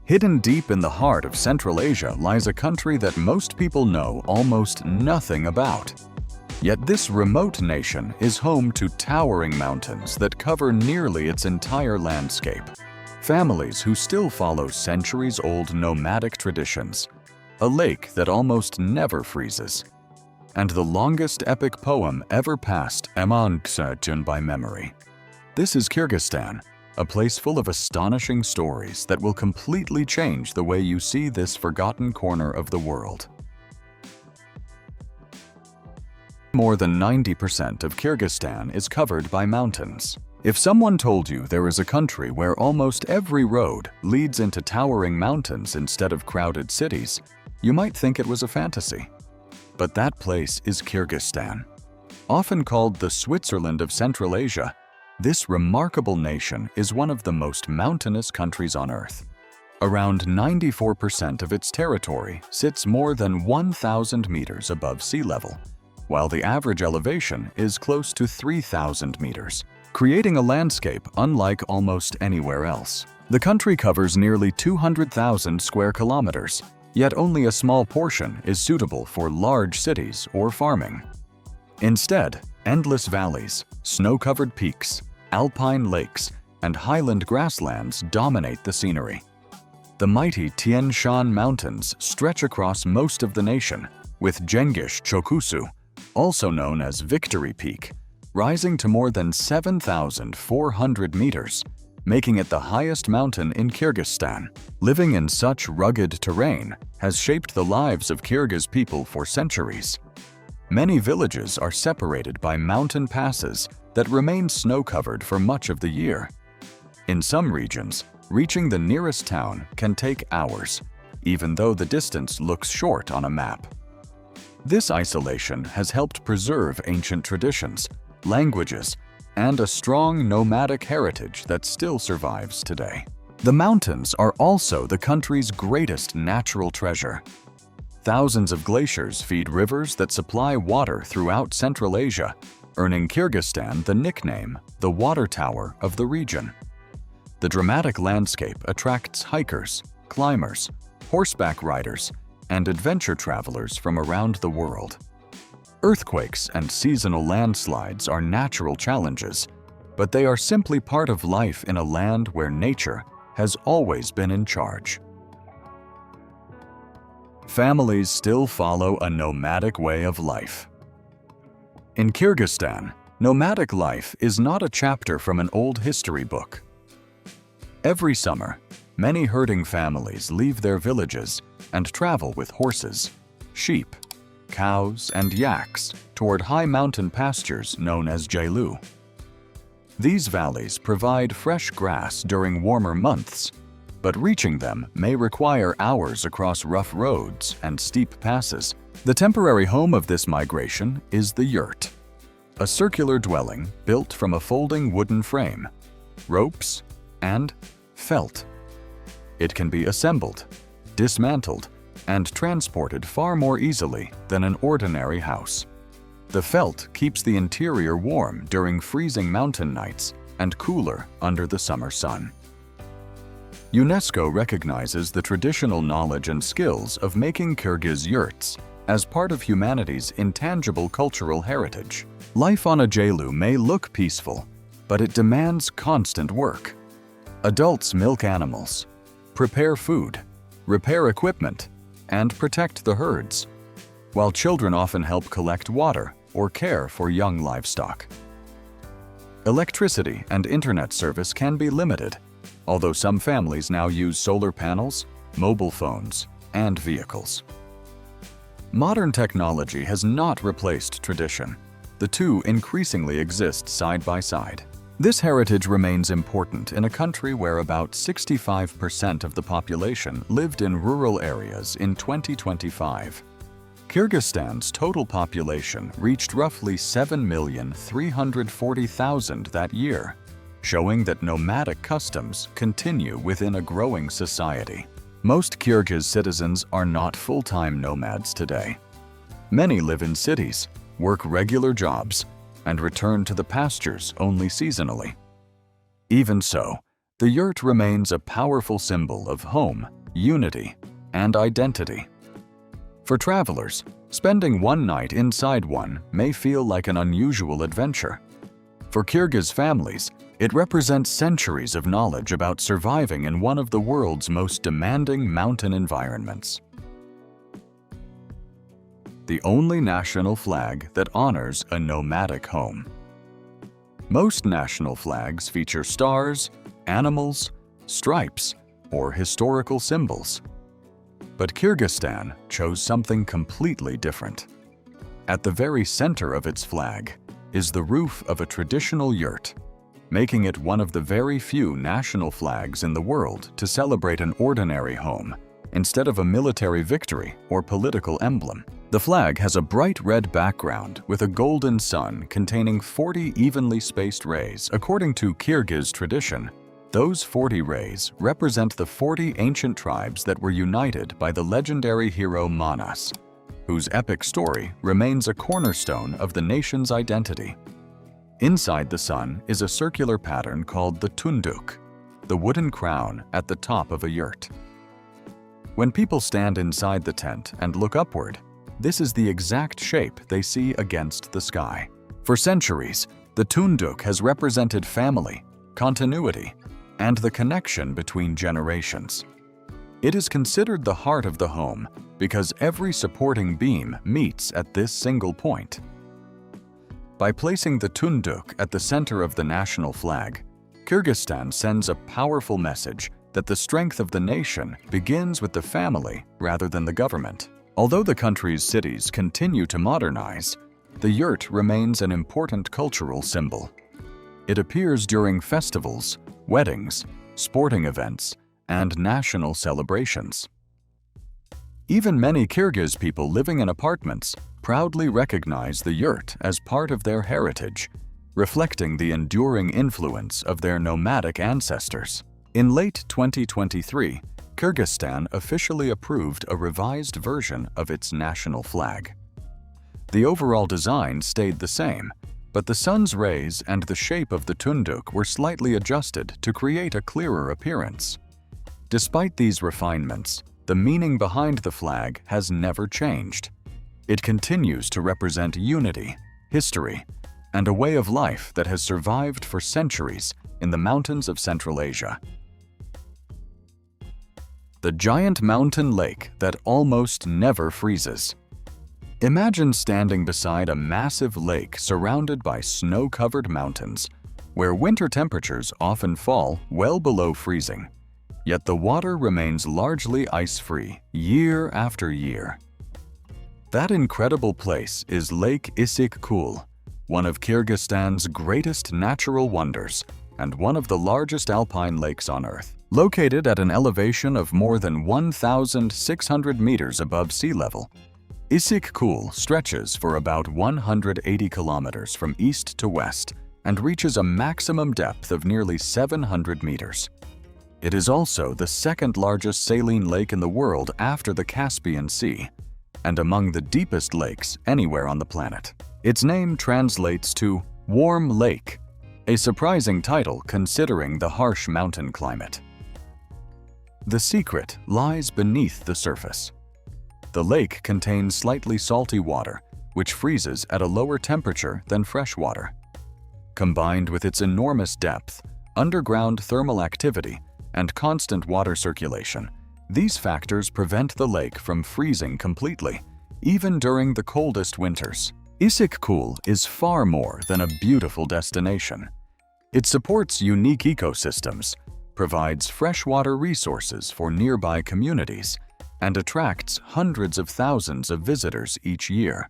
Hidden deep in the heart of Central Asia lies a country that most people know almost nothing about. Yet this remote nation is home to towering mountains that cover nearly its entire landscape. Families who still follow centuries-old nomadic traditions, a lake that almost never freezes, and the longest epic poem ever passed by memory. This is Kyrgyzstan, a place full of astonishing stories that will completely change the way you see this forgotten corner of the world. More than 90% of Kyrgyzstan is covered by mountains. If someone told you there is a country where almost every road leads into towering mountains instead of crowded cities, you might think it was a fantasy. But that place is Kyrgyzstan. Often called the Switzerland of Central Asia, this remarkable nation is one of the most mountainous countries on Earth. Around 94% of its territory sits more than 1,000 meters above sea level, while the average elevation is close to 3,000 meters, creating a landscape unlike almost anywhere else. The country covers nearly 200,000 square kilometers, yet only a small portion is suitable for large cities or farming. Instead, endless valleys, snow-covered peaks, alpine lakes, and highland grasslands dominate the scenery. The mighty Tian Shan Mountains stretch across most of the nation, with Jengish Chokusu, also known as Victory Peak, rising to more than 7,400 meters, making it the highest mountain in Kyrgyzstan. Living in such rugged terrain has shaped the lives of Kyrgyz people for centuries. Many villages are separated by mountain passes that remain snow-covered for much of the year. In some regions, reaching the nearest town can take hours, even though the distance looks short on a map. This isolation has helped preserve ancient traditions, languages, and a strong nomadic heritage that still survives today. The mountains are also the country's greatest natural treasure. Thousands of glaciers feed rivers that supply water throughout Central Asia, earning Kyrgyzstan the nickname the Water Tower of the region. The dramatic landscape attracts hikers, climbers, horseback riders, and adventure travelers from around the world. Earthquakes and seasonal landslides are natural challenges, but they are simply part of life in a land where nature has always been in charge. Families still follow a nomadic way of life. In Kyrgyzstan, nomadic life is not a chapter from an old history book. Every summer, many herding families leave their villages and travel with horses, sheep, cows, and yaks toward high mountain pastures known as Jailu. These valleys provide fresh grass during warmer months, but reaching them may require hours across rough roads and steep passes. The temporary home of this migration is the yurt, a circular dwelling built from a folding wooden frame, ropes, and felt. It can be assembled, dismantled, and transported far more easily than an ordinary house. The felt keeps the interior warm during freezing mountain nights and cooler under the summer sun. UNESCO recognizes the traditional knowledge and skills of making Kyrgyz yurts as part of humanity's intangible cultural heritage. Life on a Jailu may look peaceful, but it demands constant work. Adults milk animals, prepare food, repair equipment, and protect the herds, while children often help collect water or care for young livestock. Electricity and internet service can be limited, although some families now use solar panels, mobile phones, and vehicles. Modern technology has not replaced tradition. The two increasingly exist side by side. This heritage remains important in a country where about 65% of the population lived in rural areas in 2025. Kyrgyzstan's total population reached roughly 7,340,000 that year, showing that nomadic customs continue within a growing society. Most Kyrgyz citizens are not full-time nomads today. Many live in cities, work regular jobs, and return to the pastures only seasonally. Even so, The yurt remains a powerful symbol of home, unity, and identity. For travelers, spending one night inside one may feel like an unusual adventure. For Kyrgyz families, it represents centuries of knowledge about surviving in one of the world's most demanding mountain environments. The only national flag that honors a nomadic home. Most national flags feature stars, animals, stripes, or historical symbols. But Kyrgyzstan chose something completely different. At the very center of its flag is the roof of a traditional yurt, making it one of the very few national flags in the world to celebrate an ordinary home instead of a military victory or political emblem. The flag has a bright red background with a golden sun containing 40 evenly spaced rays. According to Kyrgyz tradition, those 40 rays represent the 40 ancient tribes that were united by the legendary hero Manas, whose epic story remains a cornerstone of the nation's identity. Inside the sun is a circular pattern called the tunduk, the wooden crown at the top of a yurt. When people stand inside the tent and look upward, this is the exact shape they see against the sky. For centuries, the tunduk has represented family, continuity, and the connection between generations. It is considered the heart of the home because every supporting beam meets at this single point. By placing the tunduk at the center of the national flag, Kyrgyzstan sends a powerful message that the strength of the nation begins with the family rather than the government. Although the country's cities continue to modernize, the yurt remains an important cultural symbol. It appears during festivals, weddings, sporting events, and national celebrations. Even many Kyrgyz people living in apartments proudly recognize the yurt as part of their heritage, reflecting the enduring influence of their nomadic ancestors. In late 2023, Kyrgyzstan officially approved a revised version of its national flag. The overall design stayed the same, but the sun's rays and the shape of the tunduk were slightly adjusted to create a clearer appearance. Despite these refinements, the meaning behind the flag has never changed. It continues to represent unity, history, and a way of life that has survived for centuries in the mountains of Central Asia. The giant mountain lake that almost never freezes. Imagine standing beside a massive lake surrounded by snow-covered mountains, where winter temperatures often fall well below freezing, yet the water remains largely ice-free year after year. That incredible place is Lake Issyk-Kul, one of Kyrgyzstan's greatest natural wonders and one of the largest alpine lakes on Earth. Located at an elevation of more than 1,600 meters above sea level, Issyk-Kul stretches for about 180 kilometers from east to west and reaches a maximum depth of nearly 700 meters. It is also the second largest saline lake in the world after the Caspian Sea, and among the deepest lakes anywhere on the planet. Its name translates to warm lake, a surprising title considering the harsh mountain climate. The secret lies beneath the surface. The lake contains slightly salty water, which freezes at a lower temperature than fresh water. Combined with its enormous depth, underground thermal activity, and constant water circulation, these factors prevent the lake from freezing completely, even during the coldest winters. Issyk-Kul is far more than a beautiful destination. It supports unique ecosystems, provides freshwater resources for nearby communities, and attracts hundreds of thousands of visitors each year.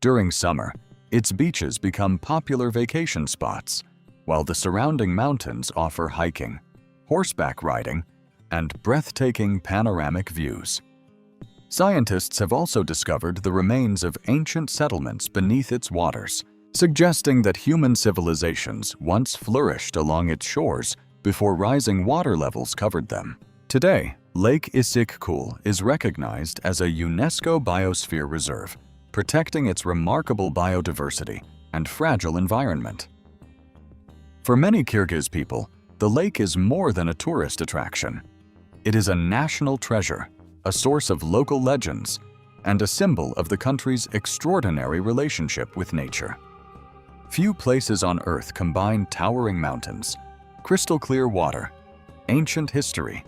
During summer, its beaches become popular vacation spots, while the surrounding mountains offer hiking, horseback riding, and breathtaking panoramic views. Scientists have also discovered the remains of ancient settlements beneath its waters, suggesting that human civilizations once flourished along its shores before rising water levels covered them. Today, Lake Issyk-Kul is recognized as a UNESCO Biosphere Reserve, protecting its remarkable biodiversity and fragile environment. For many Kyrgyz people, the lake is more than a tourist attraction. It is a national treasure, a source of local legends, and a symbol of the country's extraordinary relationship with nature. Few places on Earth combine towering mountains, crystal-clear water, ancient history,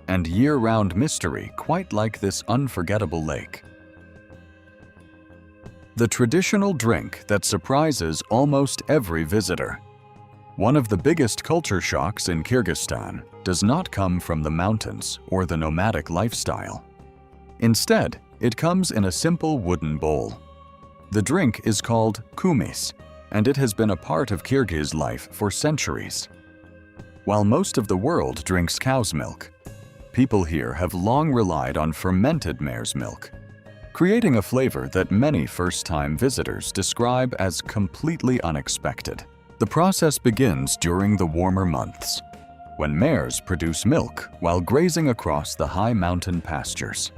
and year-round mystery quite like this unforgettable lake. The traditional drink that surprises almost every visitor. One of the biggest culture shocks in Kyrgyzstan does not come from the mountains or the nomadic lifestyle. Instead, it comes in a simple wooden bowl. The drink is called kumis, and it has been a part of Kyrgyz life for centuries. While most of the world drinks cow's milk, people here have long relied on fermented mare's milk, creating a flavor that many first-time visitors describe as completely unexpected. The process begins during the warmer months, when mares produce milk while grazing across the high mountain pastures.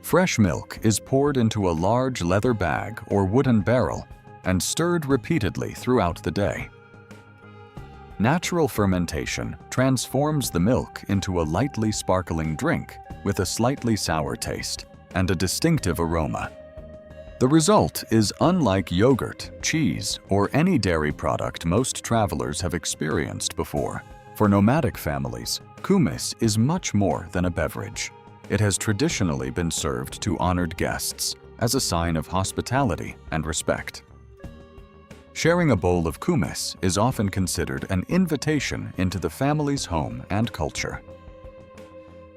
Fresh milk is poured into a large leather bag or wooden barrel and stirred repeatedly throughout the day. Natural fermentation transforms the milk into a lightly sparkling drink with a slightly sour taste and a distinctive aroma. The result is unlike yogurt, cheese, or any dairy product most travelers have experienced before. For nomadic families, kumis is much more than a beverage. It has traditionally been served to honored guests as a sign of hospitality and respect. Sharing a bowl of kumis is often considered an invitation into the family's home and culture.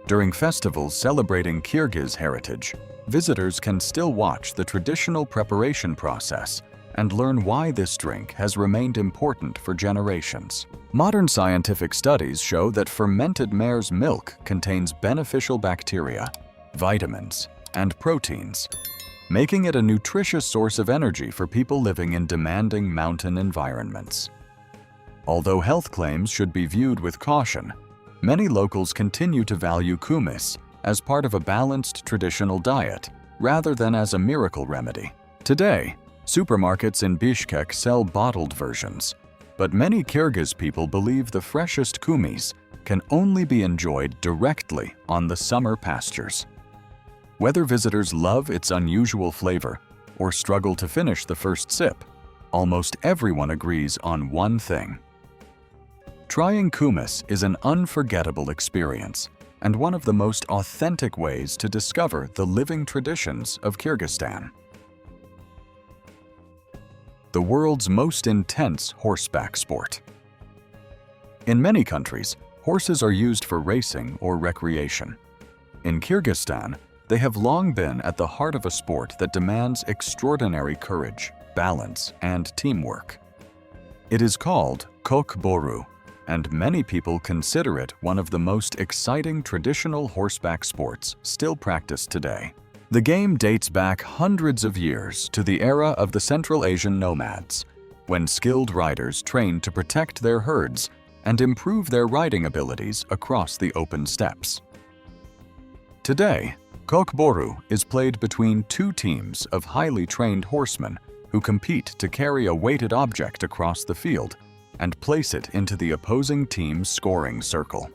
During festivals celebrating Kyrgyz heritage, visitors can still watch the traditional preparation process and learn why this drink has remained important for generations. Modern scientific studies show that fermented mare's milk contains beneficial bacteria, vitamins, and proteins, making it a nutritious source of energy for people living in demanding mountain environments. Although health claims should be viewed with caution, many locals continue to value kumis as part of a balanced traditional diet rather than as a miracle remedy. Today, supermarkets in Bishkek sell bottled versions, but many Kyrgyz people believe the freshest kumis can only be enjoyed directly on the summer pastures. Whether visitors love its unusual flavor or struggle to finish the first sip, almost everyone agrees on one thing. Trying kumis is an unforgettable experience and one of the most authentic ways to discover the living traditions of Kyrgyzstan. The world's most intense horseback sport. In many countries, horses are used for racing or recreation. In Kyrgyzstan, they have long been at the heart of a sport that demands extraordinary courage, balance, and teamwork. It is called kokboru, and many people consider it one of the most exciting traditional horseback sports still practiced today. The game dates back hundreds of years to the era of the Central Asian nomads, when skilled riders trained to protect their herds and improve their riding abilities across the open steppes. Today, kokboru is played between two teams of highly trained horsemen who compete to carry a weighted object across the field and place it into the opposing team's scoring circle.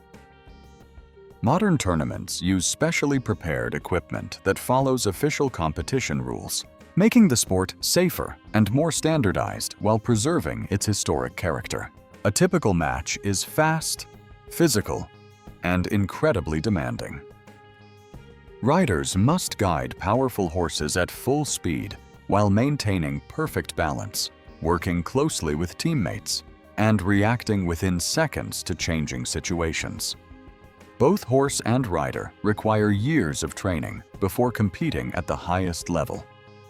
Modern tournaments use specially prepared equipment that follows official competition rules, making the sport safer and more standardized while preserving its historic character. A typical match is fast, physical, and incredibly demanding. Riders must guide powerful horses at full speed while maintaining perfect balance, working closely with teammates, and reacting within seconds to changing situations. Both horse and rider require years of training before competing at the highest level,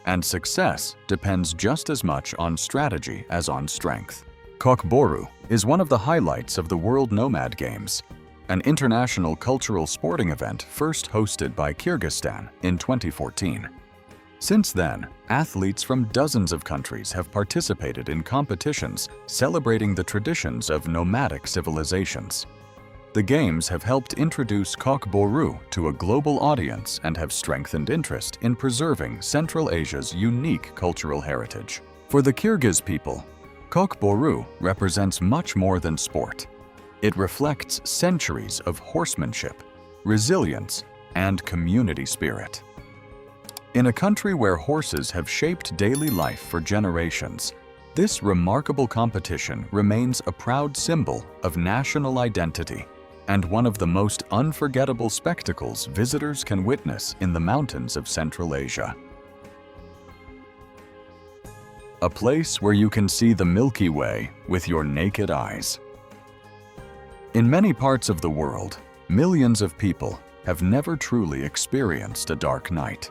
and success depends just as much on strategy as on strength. Kokboru is one of the highlights of the World Nomad Games, an international cultural sporting event first hosted by Kyrgyzstan in 2014. Since then, athletes from dozens of countries have participated in competitions celebrating the traditions of nomadic civilizations. The games have helped introduce kokboru to a global audience and have strengthened interest in preserving Central Asia's unique cultural heritage. For the Kyrgyz people, kokboru represents much more than sport. It reflects centuries of horsemanship, resilience, and community spirit. In a country where horses have shaped daily life for generations, this remarkable competition remains a proud symbol of national identity and one of the most unforgettable spectacles visitors can witness in the mountains of Central Asia. A place where you can see the Milky Way with your naked eyes. In many parts of the world, millions of people have never truly experienced a dark night.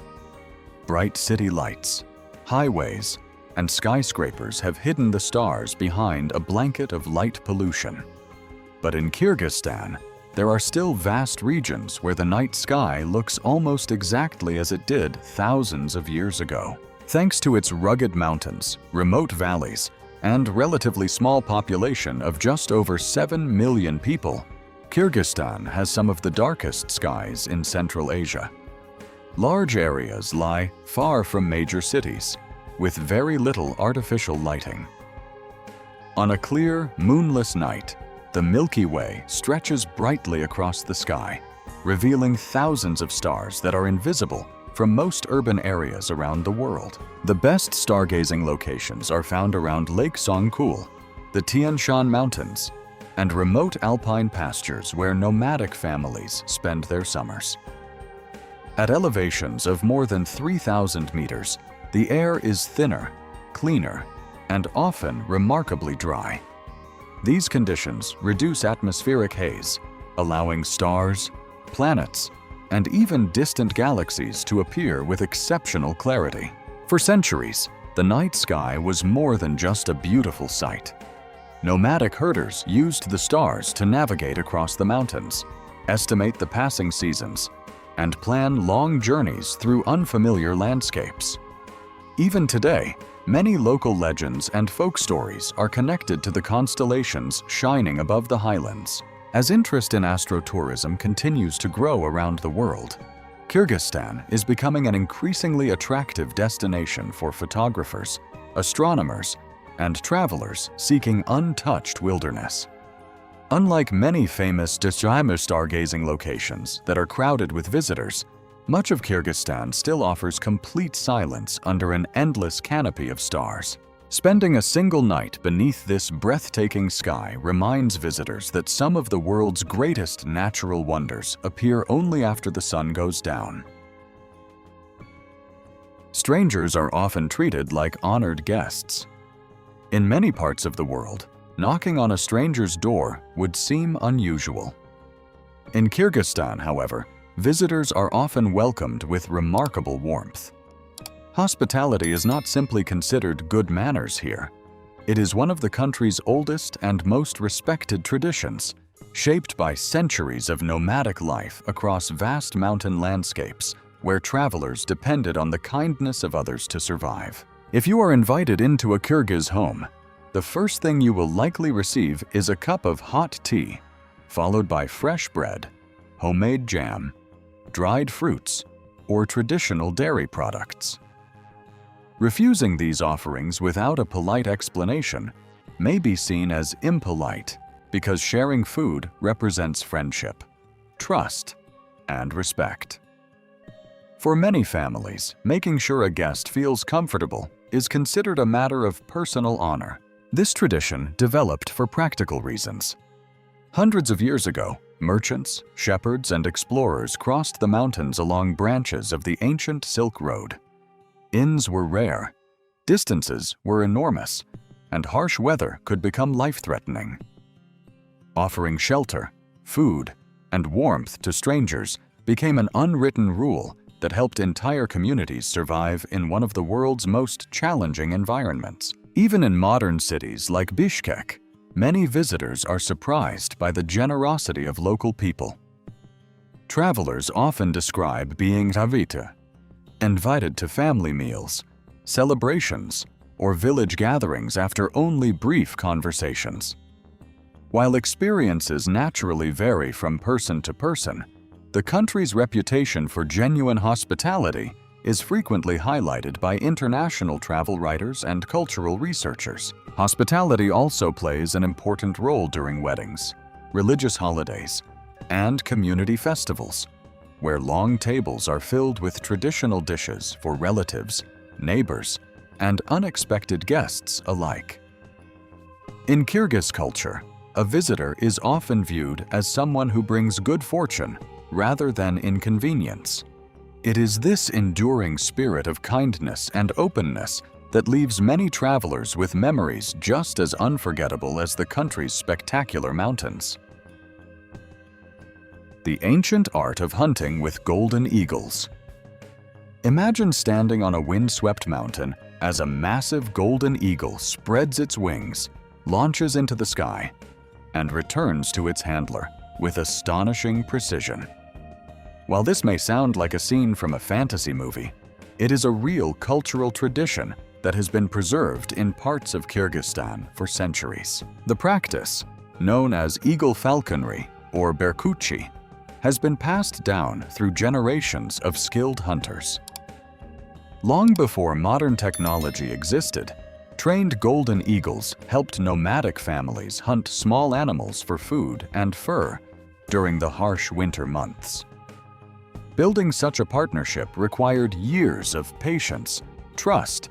Bright city lights, highways, and skyscrapers have hidden the stars behind a blanket of light pollution. But in Kyrgyzstan, there are still vast regions where the night sky looks almost exactly as it did thousands of years ago. Thanks to its rugged mountains, remote valleys, and relatively small population of just over 7 million people, Kyrgyzstan has some of the darkest skies in Central Asia. Large areas lie far from major cities, with very little artificial lighting. On a clear, moonless night, the Milky Way stretches brightly across the sky, revealing thousands of stars that are invisible from most urban areas around the world. The best stargazing locations are found around Lake Issyk-Kul, the Tian Shan Mountains, and remote alpine pastures where nomadic families spend their summers. At elevations of more than 3,000 meters, the air is thinner, cleaner, and often remarkably dry. These conditions reduce atmospheric haze, allowing stars, planets, and even distant galaxies to appear with exceptional clarity. For centuries, the night sky was more than just a beautiful sight. Nomadic herders used the stars to navigate across the mountains, estimate the passing seasons, and plan long journeys through unfamiliar landscapes. Even today, many local legends and folk stories are connected to the constellations shining above the highlands. As interest in astrotourism continues to grow around the world, Kyrgyzstan is becoming an increasingly attractive destination for photographers, astronomers, and travelers seeking untouched wilderness. Unlike many famous stargazing locations that are crowded with visitors, much of Kyrgyzstan still offers complete silence under an endless canopy of stars. Spending a single night beneath this breathtaking sky reminds visitors that some of the world's greatest natural wonders appear only after the sun goes down. Strangers are often treated like honored guests. In many parts of the world, knocking on a stranger's door would seem unusual. In Kyrgyzstan, however, visitors are often welcomed with remarkable warmth. Hospitality is not simply considered good manners here. It is one of the country's oldest and most respected traditions, shaped by centuries of nomadic life across vast mountain landscapes where travelers depended on the kindness of others to survive. If you are invited into a Kyrgyz home, the first thing you will likely receive is a cup of hot tea, followed by fresh bread, homemade jam, dried fruits, or traditional dairy products. Refusing these offerings without a polite explanation may be seen as impolite because sharing food represents friendship, trust, and respect. For many families, making sure a guest feels comfortable is considered a matter of personal honor. This tradition developed for practical reasons. Hundreds of years ago, merchants, shepherds, and explorers crossed the mountains along branches of the ancient Silk Road. Inns were rare, distances were enormous, and harsh weather could become life-threatening. Offering shelter, food, and warmth to strangers became an unwritten rule that helped entire communities survive in one of the world's most challenging environments. Even in modern cities like Bishkek, many visitors are surprised by the generosity of local people. Travelers often describe being invited to family meals, celebrations, or village gatherings after only brief conversations. While experiences naturally vary from person to person, the country's reputation for genuine hospitality is frequently highlighted by international travel writers and cultural researchers. Hospitality also plays an important role during weddings. religious holidays, and community festivals, where long tables are filled with traditional dishes for relatives, neighbors, and unexpected guests alike. In Kyrgyz culture, a visitor is often viewed as someone who brings good fortune rather than inconvenience. It is this enduring spirit of kindness and openness that leaves many travelers with memories just as unforgettable as the country's spectacular mountains. The ancient art of hunting with golden eagles. Imagine standing on a windswept mountain as a massive golden eagle spreads its wings, launches into the sky, and returns to its handler with astonishing precision. While this may sound like a scene from a fantasy movie, it is a real cultural tradition that has been preserved in parts of Kyrgyzstan for centuries. The practice, known as eagle falconry or berkutchi, has been passed down through generations of skilled hunters. Long before modern technology existed, trained golden eagles helped nomadic families hunt small animals for food and fur during the harsh winter months. Building such a partnership required years of patience, trust,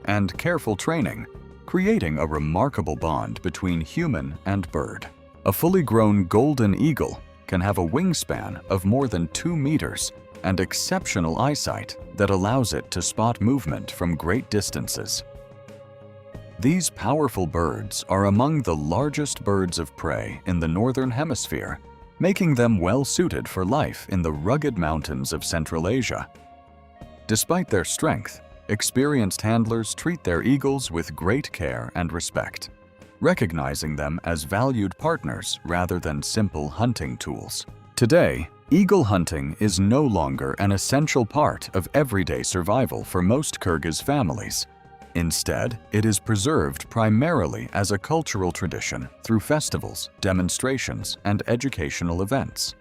and careful training, creating a remarkable bond between human and bird. A fully grown golden eagle can have a wingspan of more than 2 meters and exceptional eyesight that allows it to spot movement from great distances. These powerful birds are among the largest birds of prey in the Northern Hemisphere, making them well-suited for life in the rugged mountains of Central Asia. Despite their strength, experienced handlers treat their eagles with great care and respect, recognizing them as valued partners rather than simple hunting tools. Today, eagle hunting is no longer an essential part of everyday survival for most Kyrgyz families. Instead, it is preserved primarily as a cultural tradition through festivals, demonstrations, and educational events.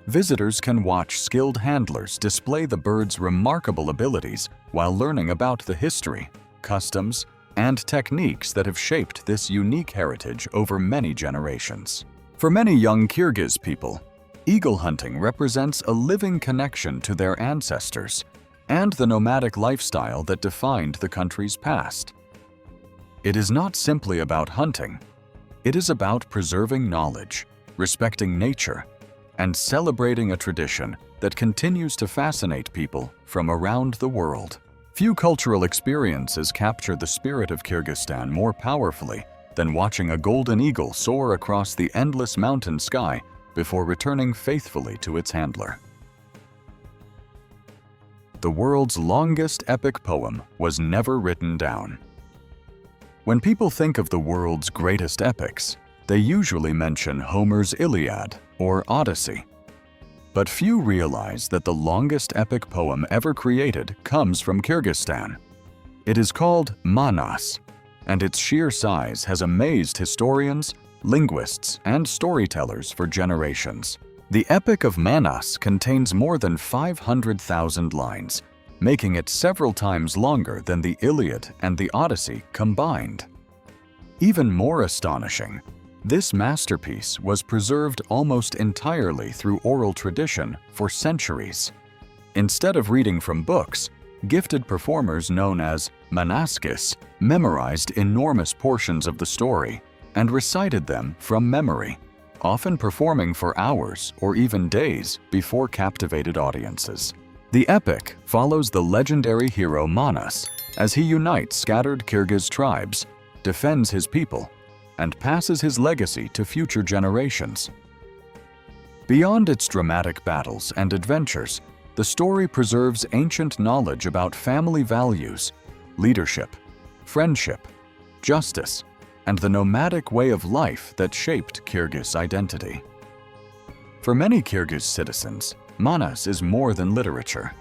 Visitors can watch skilled handlers display the bird's remarkable abilities while learning about the history, customs, and techniques that have shaped this unique heritage over many generations. For many young Kyrgyz people, eagle hunting represents a living connection to their ancestors and the nomadic lifestyle that defined the country's past. It is not simply about hunting. It is about preserving knowledge, respecting nature, and celebrating a tradition that continues to fascinate people from around the world. Few cultural experiences capture the spirit of Kyrgyzstan more powerfully than watching a golden eagle soar across the endless mountain sky before returning faithfully to its handler. The world's longest epic poem was never written down. When people think of the world's greatest epics, they usually mention Homer's Iliad or Odyssey. But few realize that the longest epic poem ever created comes from Kyrgyzstan. It is called Manas, and its sheer size has amazed historians, linguists, and storytellers for generations. The Epic of Manas contains more than 500,000 lines, making it several times longer than the Iliad and the Odyssey combined. Even more astonishing, this masterpiece was preserved almost entirely through oral tradition for centuries. Instead of reading from books, gifted performers known as manaskis memorized enormous portions of the story and recited them from memory, often performing for hours or even days before captivated audiences. The epic follows the legendary hero Manas as he unites scattered Kyrgyz tribes, defends his people, and passes his legacy to future generations. Beyond its dramatic battles and adventures, the story preserves ancient knowledge about family values, leadership, friendship, justice, and the nomadic way of life that shaped Kyrgyz identity. For many Kyrgyz citizens, Manas is more than literature.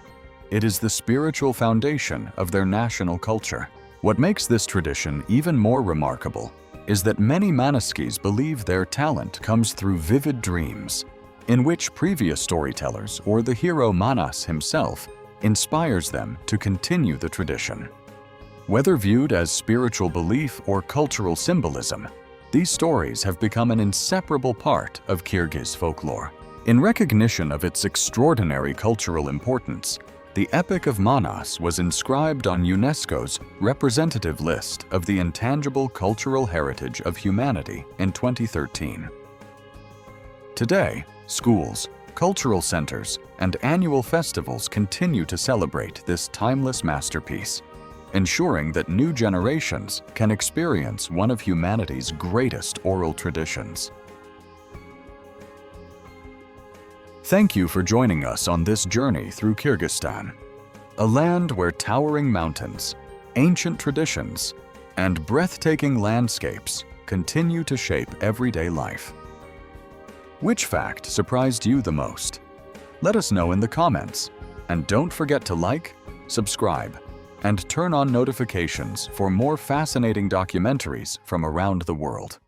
It is the spiritual foundation of their national culture. What makes this tradition even more remarkable is that many Manaskis believe their talent comes through vivid dreams, in which previous storytellers or the hero Manas himself inspires them to continue the tradition. Whether viewed as spiritual belief or cultural symbolism, These stories have become an inseparable part of Kyrgyz folklore. In recognition of its extraordinary cultural importance, the Epic of Manas was inscribed on UNESCO's representative list of the intangible cultural heritage of humanity in 2013. Today, schools, cultural centers, and annual festivals continue to celebrate this timeless masterpiece, ensuring that new generations can experience one of humanity's greatest oral traditions. Thank you for joining us on this journey through Kyrgyzstan, a land where towering mountains, ancient traditions, and breathtaking landscapes continue to shape everyday life. Which fact surprised you the most? Let us know in the comments, and don't forget to like, subscribe, and turn on notifications for more fascinating documentaries from around the world.